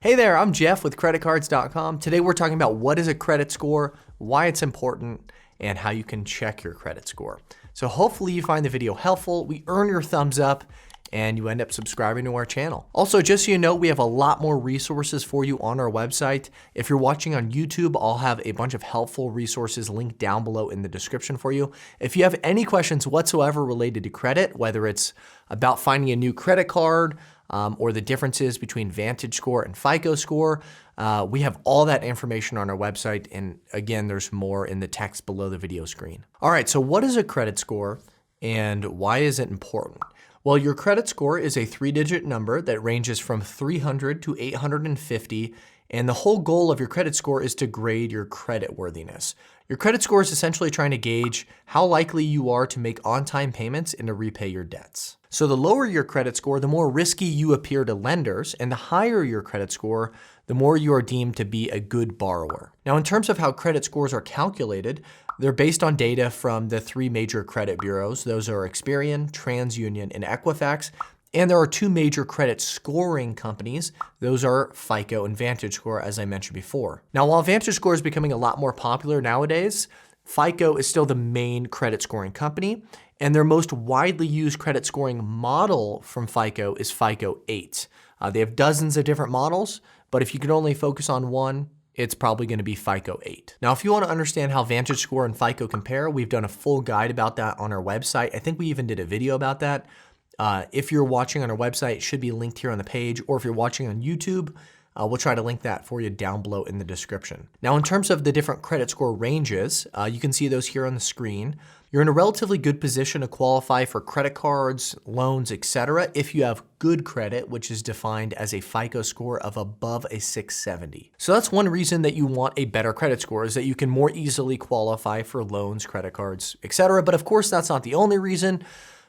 Hey there, I'm Jeff with CreditCards.com. Today we're talking about what is a credit score, why it's important, and how you can check your credit score. So hopefully you find the video helpful, we earn your thumbs up, and you end up subscribing to our channel. Also, just so you know, we have a lot more resources for you on our website. If you're watching on YouTube, I'll have a bunch of helpful resources linked down below in the description for you. If you have any questions whatsoever related to credit, whether it's about finding a new credit card, or the differences between VantageScore and FICO Score, we have all that information on our website. And again, there's more in the text below the video screen. All right, so what is a credit score and why is it important? Well, your credit score is a 3-digit number that ranges from 300 to 850. And the whole goal of your credit score is to grade your credit worthiness. Your credit score is essentially trying to gauge how likely you are to make on-time payments and to repay your debts. So the lower your credit score, the more risky you appear to lenders, and the higher your credit score, the more you are deemed to be a good borrower. Now, in terms of how credit scores are calculated, they're based on data from the 3 major credit bureaus. Those are Experian, TransUnion, and Equifax. And there are 2 major credit scoring companies. Those are FICO and VantageScore, as I mentioned before. Now, while VantageScore is becoming a lot more popular nowadays, FICO is still the main credit scoring company, and their most widely used credit scoring model from FICO is FICO 8. They have dozens of different models, but if you can only focus on one, it's probably going to be FICO 8. Now, if you want to understand how VantageScore and FICO compare, we've done a full guide about that on our website. I think we even did a video about that. If you're watching on our website, it should be linked here on the page, or if you're watching on YouTube, we'll try to link that for you down below in the description. Now, in terms of the different credit score ranges, you can see those here on the screen. You're in a relatively good position to qualify for credit cards, loans, etc. if you have good credit, which is defined as a FICO score of above a 670. So that's one reason that you want a better credit score, is that you can more easily qualify for loans, credit cards, etc. But of course, that's not the only reason.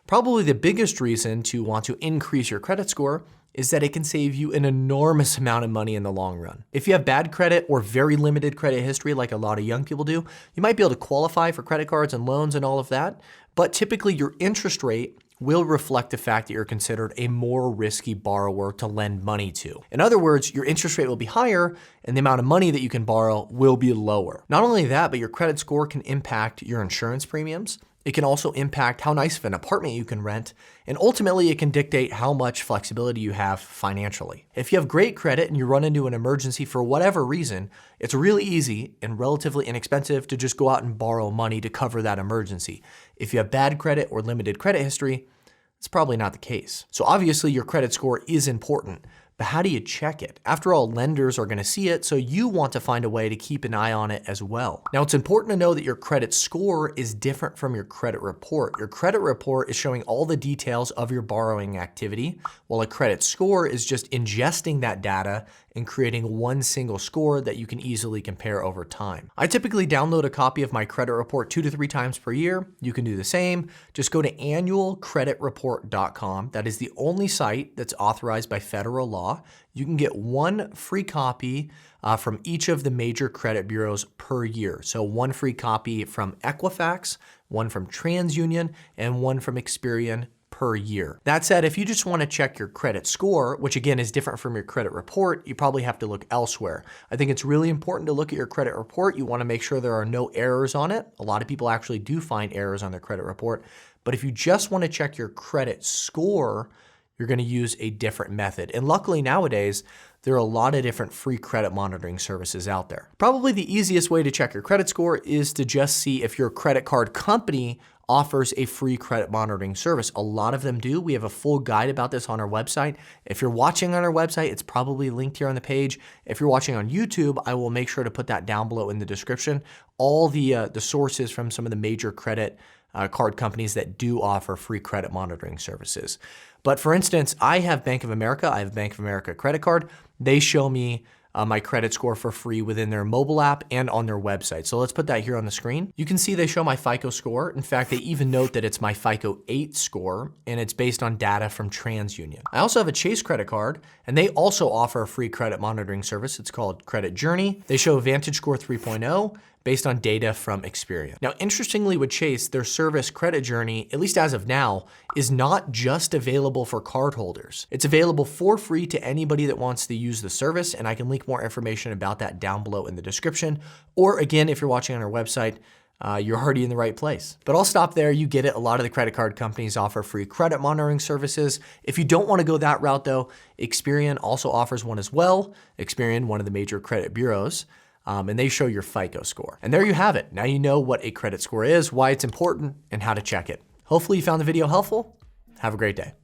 Probably the biggest reason to want to increase your credit score is that it can save you an enormous amount of money in the long run. If you have bad credit or very limited credit history, like a lot of young people do, you might be able to qualify for credit cards and loans and all of that, but typically your interest rate will reflect the fact that you're considered a more risky borrower to lend money to. In other words, your interest rate will be higher and the amount of money that you can borrow will be lower. Not only that, but your credit score can impact your insurance premiums. It can also impact how nice of an apartment you can rent, and ultimately it can dictate how much flexibility you have financially. If you have great credit and you run into an emergency for whatever reason, it's really easy and relatively inexpensive to just go out and borrow money to cover that emergency. If you have bad credit or limited credit history, it's probably not the case. So obviously your credit score is important, but how do you check it? After all, lenders are going to see it, so you want to find a way to keep an eye on it as well. Now, it's important to know that your credit score is different from your credit report. Your credit report is showing all the details of your borrowing activity, while a credit score is just ingesting that data and creating one single score that you can easily compare over time. I typically download a copy of my credit report 2 to 3 times per year. You can do the same. Just go to annualcreditreport.com. That is the only site that's authorized by federal law. You can get 1 free copy from each of the major credit bureaus per year. So 1 free copy from Equifax, 1 from TransUnion, and 1 from Experian per year. That said, if you just want to check your credit score, which again is different from your credit report, you probably have to look elsewhere. I think it's really important to look at your credit report. You want to make sure there are no errors on it. A lot of people actually do find errors on their credit report. But if you just want to check your credit score, you're going to use a different method. And luckily nowadays, there are a lot of different free credit monitoring services out there. Probably the easiest way to check your credit score is to just see if your credit card company offers a free credit monitoring service. A lot of them do. We have a full guide about this on our website. If you're watching on our website, it's probably linked here on the page. If you're watching on YouTube, I will make sure to put that down below in the description. All the sources from some of the major credit card companies that do offer free credit monitoring services. But for instance, I have Bank of America. I have Bank of America credit card. They show me my credit score for free within their mobile app and on their website. So let's put that here on the screen. You can see they show my FICO score. In fact, they even note that it's my FICO 8 score, and it's based on data from TransUnion. I also have a Chase credit card, and they also offer a free credit monitoring service. It's called Credit Journey. They show VantageScore 3.0, based on data from Experian. Now, interestingly with Chase, their service credit journey, at least as of now, is not just available for cardholders. It's available for free to anybody that wants to use the service, and I can link more information about that down below in the description. Or again, if you're watching on our website, you're already in the right place. But I'll stop there. You get it. A lot of the credit card companies offer free credit monitoring services. If you don't want to go that route though, Experian also offers one as well. Experian, one of the major credit bureaus, and they show your FICO score. And there you have it. Now you know what a credit score is, why it's important, and how to check it. Hopefully you found the video helpful. Have a great day.